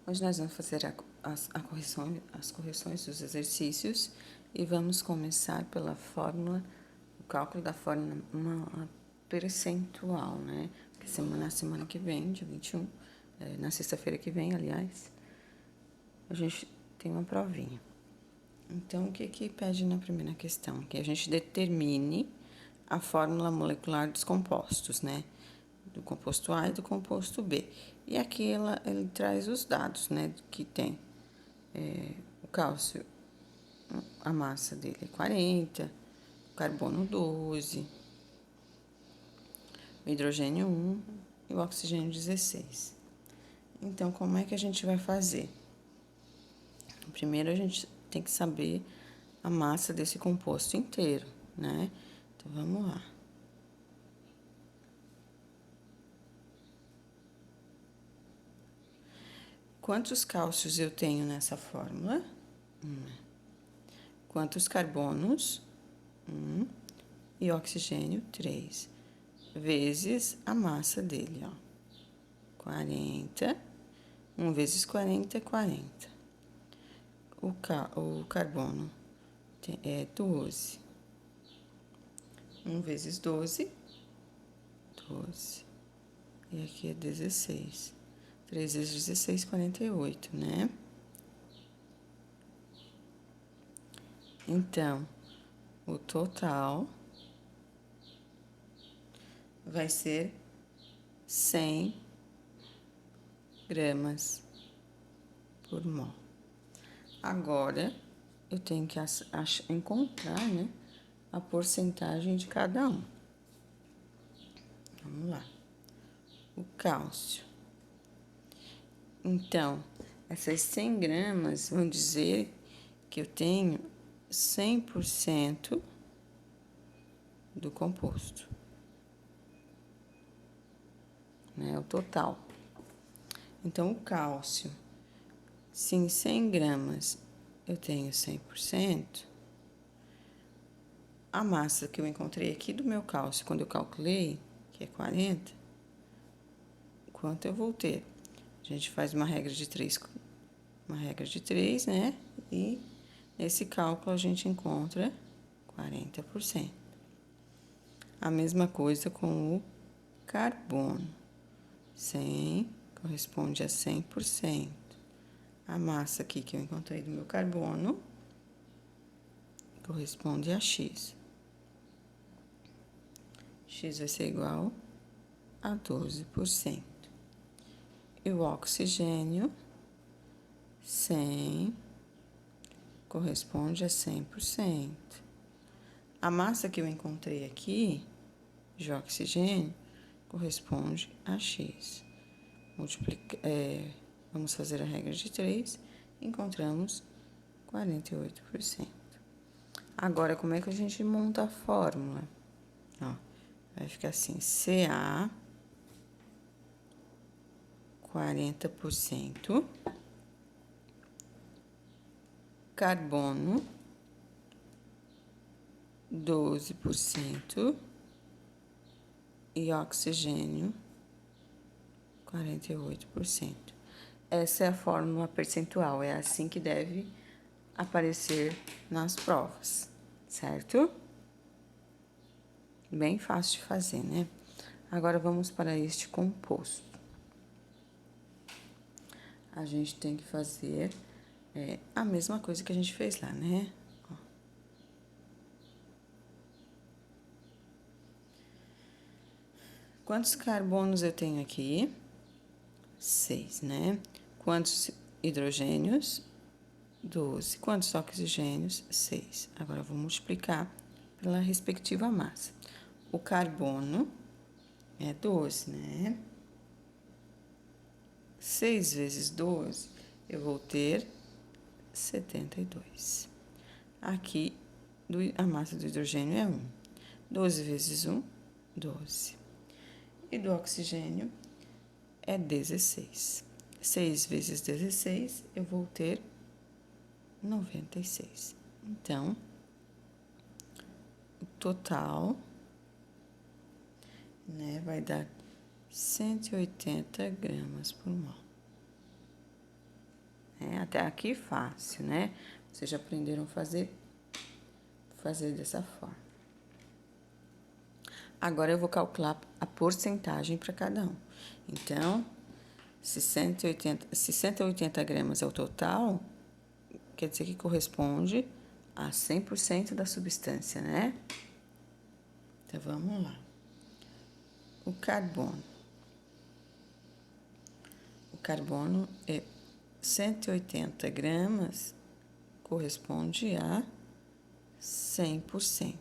Hoje nós vamos fazer as correções dos exercícios e vamos começar pela fórmula, o cálculo da fórmula percentual, né? Porque na semana que vem, dia 21, na sexta-feira que vem, aliás, a gente tem uma provinha. Então, o que pede na primeira questão? Que a gente determine a fórmula molecular dos compostos, né? Do composto A e do composto B. E aqui ele traz os dados, né? Que tem o cálcio, a massa dele é 40, o carbono 12, o hidrogênio 1 e o oxigênio 16. Então, como é que a gente vai fazer? Primeiro, a gente tem que saber a massa desse composto inteiro, né? Então, vamos lá. Quantos cálcios eu tenho nessa fórmula? 1. Quantos carbonos? 1. E oxigênio, 3. Vezes a massa dele, ó. 40. 1 vezes 40 é 40. O carbono é 12. 1 vezes 12, 12. E aqui é 16. 3 vezes 16, 48, né? Então, o total vai ser 100 gramas por mol. Agora, eu tenho que encontrar, né, a porcentagem de cada um. Vamos lá. O cálcio. Então, essas 100 gramas vão dizer que eu tenho 100% do composto, né? O total. Então, o cálcio, se em 100 gramas eu tenho 100%, a massa que eu encontrei aqui do meu cálcio, quando eu calculei, que é 40, quanto eu vou ter? A gente faz uma regra de 3, né? E nesse cálculo a gente encontra 40%. A mesma coisa com o carbono. 100 corresponde a 100%. A massa aqui que eu encontrei do meu carbono corresponde a X. X vai ser igual a 12%. E o oxigênio, 100, corresponde a 100%. A massa que eu encontrei aqui, de oxigênio, corresponde a X. Vamos fazer a regra de 3, encontramos 48%. Agora, como é que a gente monta a fórmula? Ó, vai ficar assim, Ca 40%, carbono 12% e oxigênio 48%. Essa é a fórmula percentual, é assim que deve aparecer nas provas, certo? Bem fácil de fazer, né? Agora vamos para este composto. A gente tem que fazer a mesma coisa que a gente fez lá, né? Ó. Quantos carbonos eu tenho aqui? 6, né? Quantos hidrogênios? 12. Quantos oxigênios? 6. Agora, eu vou multiplicar pela respectiva massa. O carbono é 12, né? 6 vezes 12, eu vou ter 72. Aqui, a massa do hidrogênio é 1. 12 vezes 1, 12. E do oxigênio é 16. 6 vezes 16, eu vou ter 96. Então, o total, né, vai dar 180 gramas por mol. Até aqui fácil, né? Vocês já aprenderam a fazer dessa forma. Agora eu vou calcular a porcentagem para cada um. Então, se 180 gramas é o total, quer dizer que corresponde a 100% da substância, né? Então, vamos lá. O carbono. O carbono é 180 gramas, corresponde a 100%.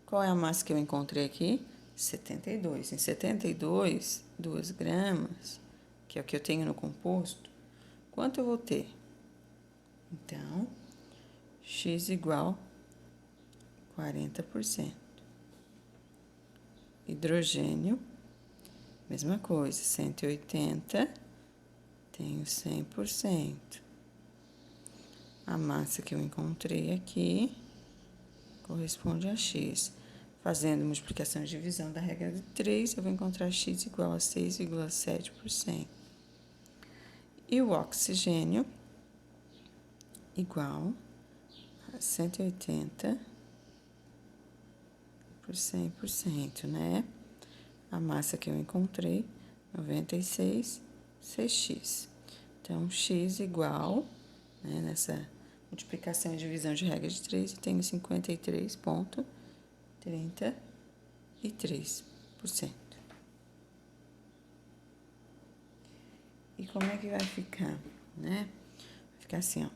Qual é a massa que eu encontrei aqui? 72. Em 72, 2 gramas, que é o que eu tenho no composto, quanto eu vou ter? Então, X igual 40%. Hidrogênio, mesma coisa, 180, tenho 100%. A massa que eu encontrei aqui corresponde a X. Fazendo multiplicação e divisão da regra de 3, eu vou encontrar X igual a 6,7%. E o oxigênio igual a 180 por 100%, né? A massa que eu encontrei, 96, 6x. Então, x igual, né, nessa multiplicação e divisão de regra de 3, eu tenho 53,33%. E como é que vai ficar, né? Vai ficar assim, ó.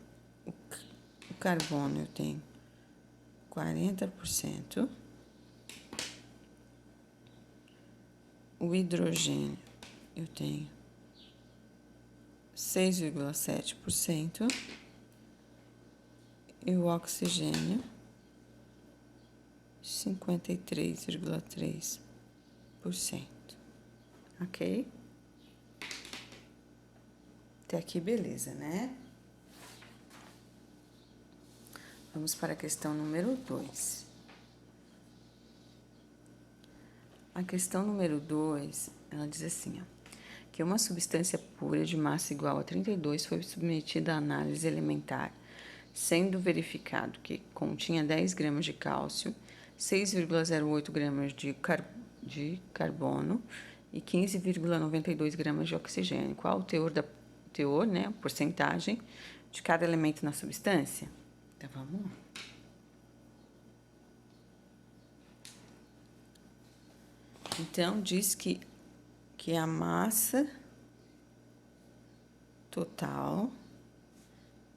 O carbono eu tenho 40%. O hidrogênio eu tenho 6,7%. E o oxigênio 53,3%. Ok? Até aqui, beleza, né? Vamos para a questão número 2. A questão número 2, ela diz assim, ó, que uma substância pura de massa igual a 32 foi submetida à análise elementar, sendo verificado que continha 10 gramas de cálcio, 6,08 gramas de carbono e 15,92 gramas de oxigênio. Qual o teor, né, a porcentagem de cada elemento na substância? Então, vamos lá. Então, diz que a massa total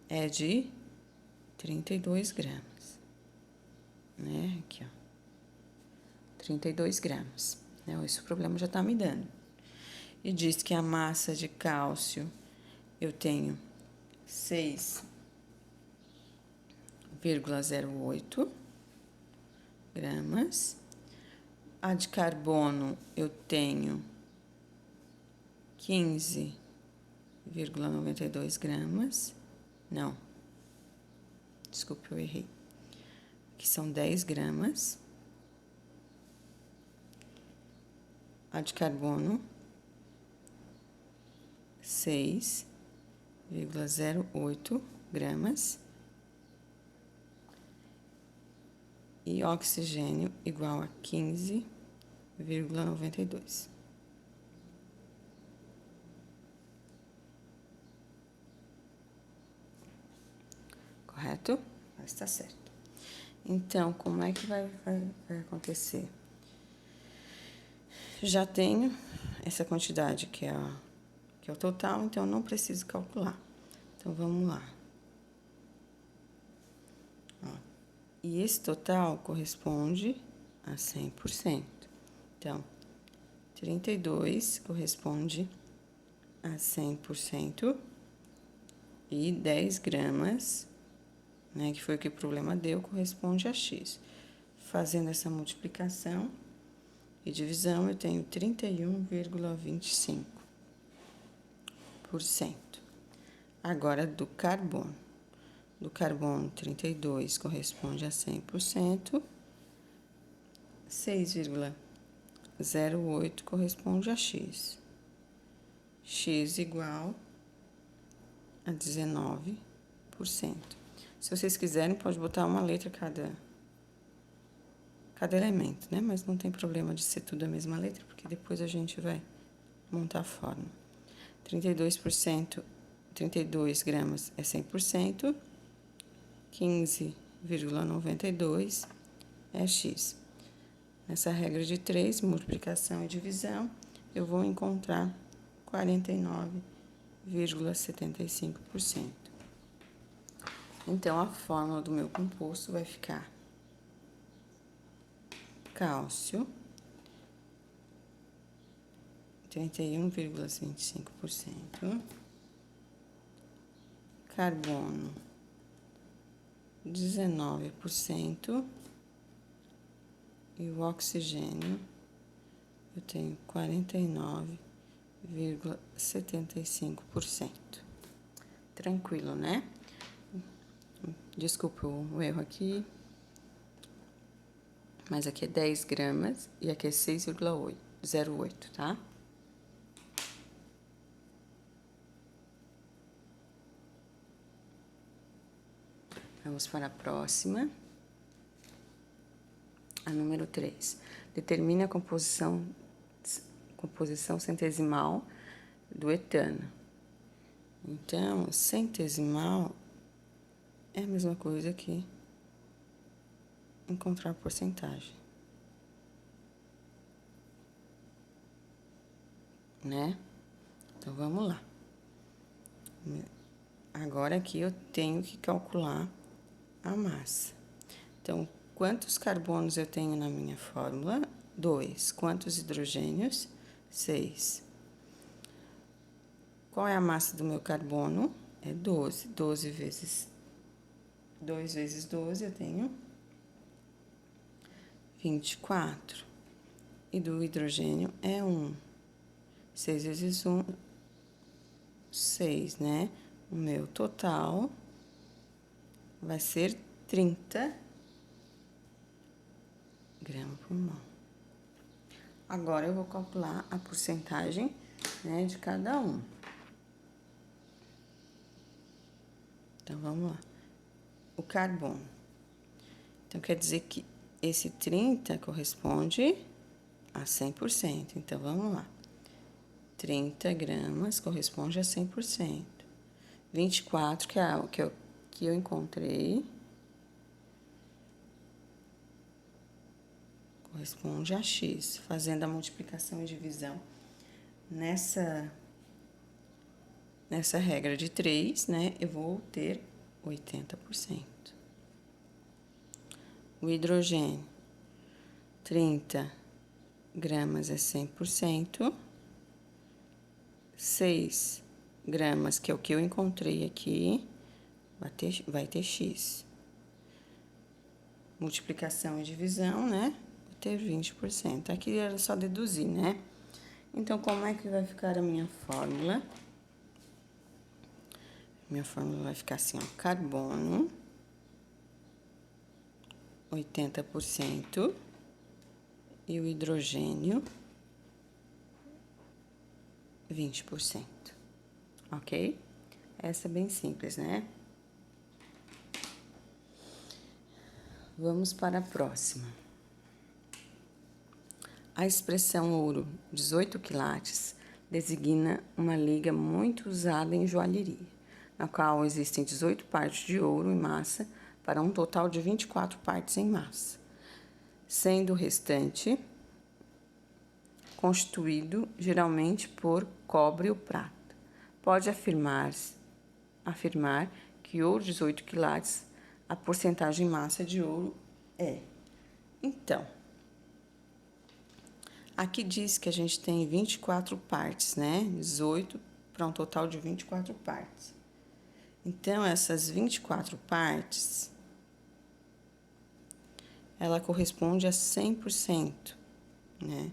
é de 32 gramas, né? Aqui, ó. 32 gramas, né? Esse problema já tá me dando. E diz que a massa de cálcio eu tenho 6,08 gramas. A de carbono eu tenho 15,92 gramas. Não. Desculpe, eu errei. Aqui são 10 gramas. A de carbono, 6,08 gramas. E oxigênio igual a 15,92. Correto? Está certo. Então, como é que vai acontecer? Já tenho essa quantidade que é o total, então não preciso calcular. Então, vamos lá. Ó, e esse total corresponde a 100%. Então, 32 corresponde a 100% e 10 gramas, né, que foi o que o problema deu, corresponde a X. Fazendo essa multiplicação e divisão, eu tenho 31,25%. Agora, do carbono. Do carbono, 32 corresponde a 100%, 6,08 corresponde a X. X igual a 19%. Se vocês quiserem, pode botar uma letra cada elemento, né? Mas não tem problema de ser tudo a mesma letra, porque depois a gente vai montar a fórmula. 32%, 32 gramas é 100%, 15,92 é X. Nessa regra de 3, multiplicação e divisão, eu vou encontrar 49,75%. Então, a fórmula do meu composto vai ficar cálcio, 31,25%, carbono, 19%, e o oxigênio, eu tenho 49,75%. Tranquilo, né? Desculpa o erro aqui, mas aqui é 10 gramas e aqui é 6,08, tá? Vamos para a próxima. A número 3. Determine a composição centesimal do etano. Então, centesimal é a mesma coisa que encontrar a porcentagem, né? Então, vamos lá. Agora aqui eu tenho que calcular a massa. Então, quantos carbonos eu tenho na minha fórmula? 2. Quantos hidrogênios? 6. Qual é a massa do meu carbono? É 12. 12 vezes 2 vezes 12, eu tenho 24. E do hidrogênio é 1. 6 vezes 1, 6, né? O meu total vai ser 30 gramas por mol. Agora, eu vou calcular a porcentagem, né, de cada um. Então, vamos lá. O carbono. Então, quer dizer que esse 30 corresponde a 100%. Então, vamos lá. 30 gramas corresponde a 100%. 24, que é o que eu encontrei, corresponde a X. Fazendo a multiplicação e divisão nessa regra de 3, né, eu vou ter 80%. O hidrogênio, 30 gramas é 100%. 6 gramas, que é o que eu encontrei aqui, vai ter X. Multiplicação e divisão, né? Vou ter 20%. Aqui era só deduzir, né? Então, como é que vai ficar a minha fórmula? Minha fórmula vai ficar assim, ó. Carbono, 80%. E o hidrogênio, 20%. Ok? Essa é bem simples, né? Vamos para a próxima. A expressão ouro 18 quilates designa uma liga muito usada em joalheria, na qual existem 18 partes de ouro em massa para um total de 24 partes em massa, sendo o restante constituído geralmente por cobre ou prata. Pode afirmar que ouro 18 quilates, a porcentagem massa de ouro é. Então, aqui diz que a gente tem 24 partes, né? 18 para um total de 24 partes. Então, essas 24 partes, ela corresponde a 100%, né?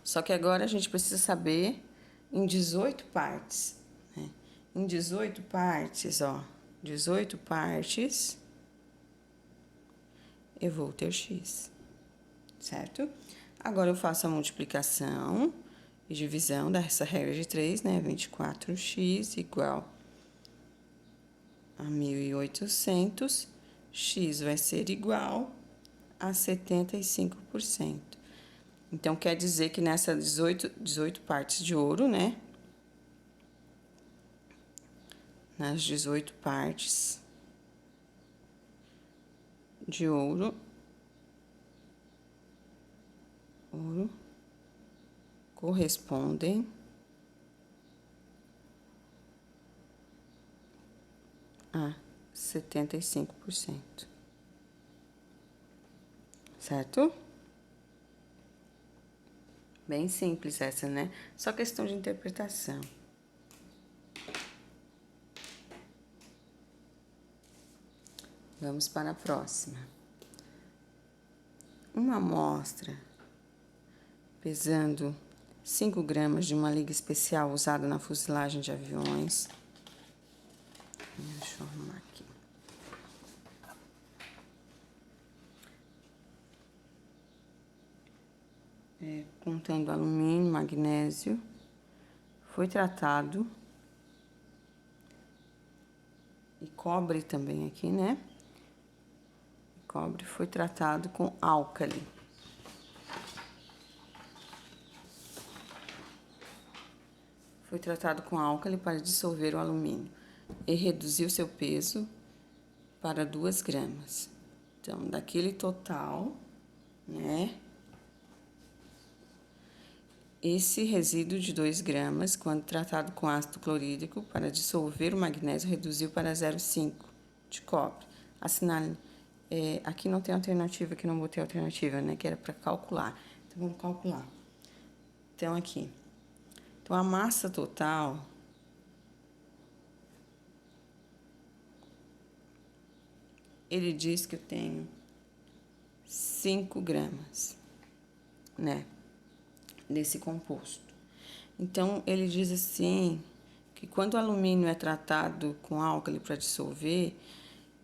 Só que agora a gente precisa saber em 18 partes, né? Em 18 partes, ó, 18 partes, eu vou ter X, certo? Agora eu faço a multiplicação e divisão dessa regra de 3, né? 24x igual a 1.800, x vai ser igual a 75%. Então, quer dizer que nessas 18 partes de ouro, né? Nas 18 partes de ouro correspondem a 75%. Certo? Bem simples essa, né? Só questão de interpretação. Vamos para a próxima. Uma amostra pesando 5 gramas de uma liga especial usada na fuselagem de aviões. Deixa eu arrumar aqui. Contendo alumínio, magnésio, foi tratado, e cobre também aqui, né? Cobre foi tratado com álcali. Foi tratado com álcali para dissolver o alumínio e reduzir o seu peso para 2 gramas. Então, daquele total, né? Esse resíduo de 2 gramas, quando tratado com ácido clorídrico para dissolver o magnésio, reduziu para 0,5 de cobre. Assinale. Aqui não tem alternativa, aqui não botei alternativa, né? Que era para calcular. Então, vamos calcular. Então, aqui. Então, a massa total ele diz que eu tenho 5 gramas, né? Desse composto. Então, ele diz assim, que quando o alumínio é tratado com álcali para dissolver,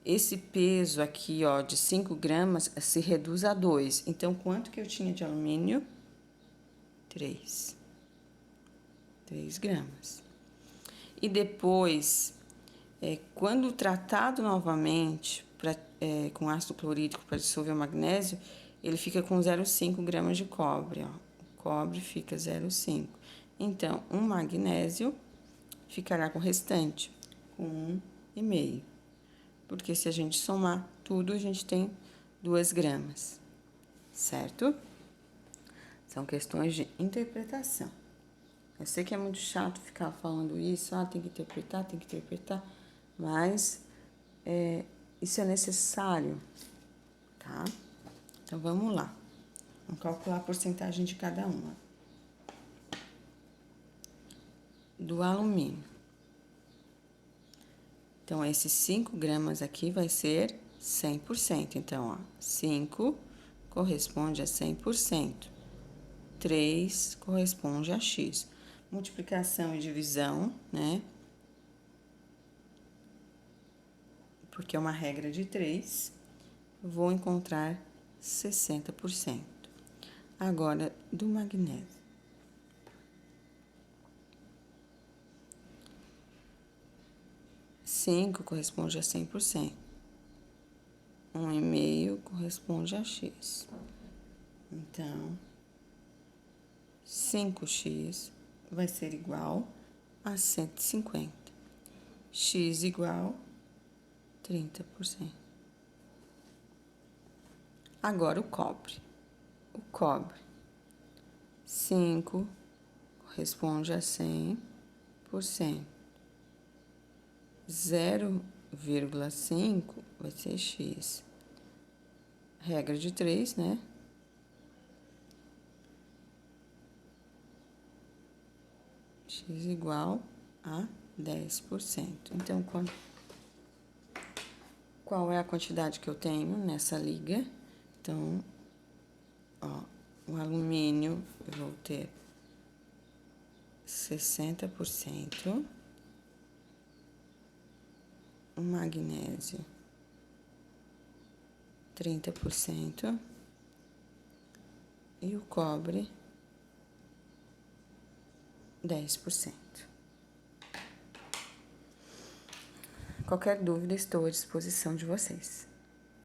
esse peso aqui, ó, de 5 gramas se reduz a 2. Então, quanto que eu tinha de alumínio? 3. 3 gramas. E depois, quando tratado novamente com ácido clorídrico para dissolver o magnésio, ele fica com 0,5 gramas de cobre, ó. O cobre fica 0,5. Então, um magnésio ficará com o restante, com 1,5. Porque se a gente somar tudo, a gente tem 2 gramas, certo? São questões de interpretação. Eu sei que é muito chato ficar falando isso, tem que interpretar, mas isso é necessário, tá? Então, vamos lá. Vamos calcular a porcentagem de cada uma. Do alumínio. Então, esses 5 gramas aqui vai ser 100%. Então, ó, 5 corresponde a 100%. 3 corresponde a X. Multiplicação e divisão, né? Porque é uma regra de 3, vou encontrar 60%. Agora, do magnésio. 5 corresponde a 100%. 1,5 corresponde a X. Então, 5x vai ser igual a 150. X igual 30%. Agora, o cobre. O cobre. 5 corresponde a 100%. 0,5 vai ser X. Regra de 3, né? X igual a 10%. Então, qual é a quantidade que eu tenho nessa liga? Então, ó, o alumínio eu vou ter 60%. O magnésio 30% e o cobre 10%. Qualquer dúvida, estou à disposição de vocês.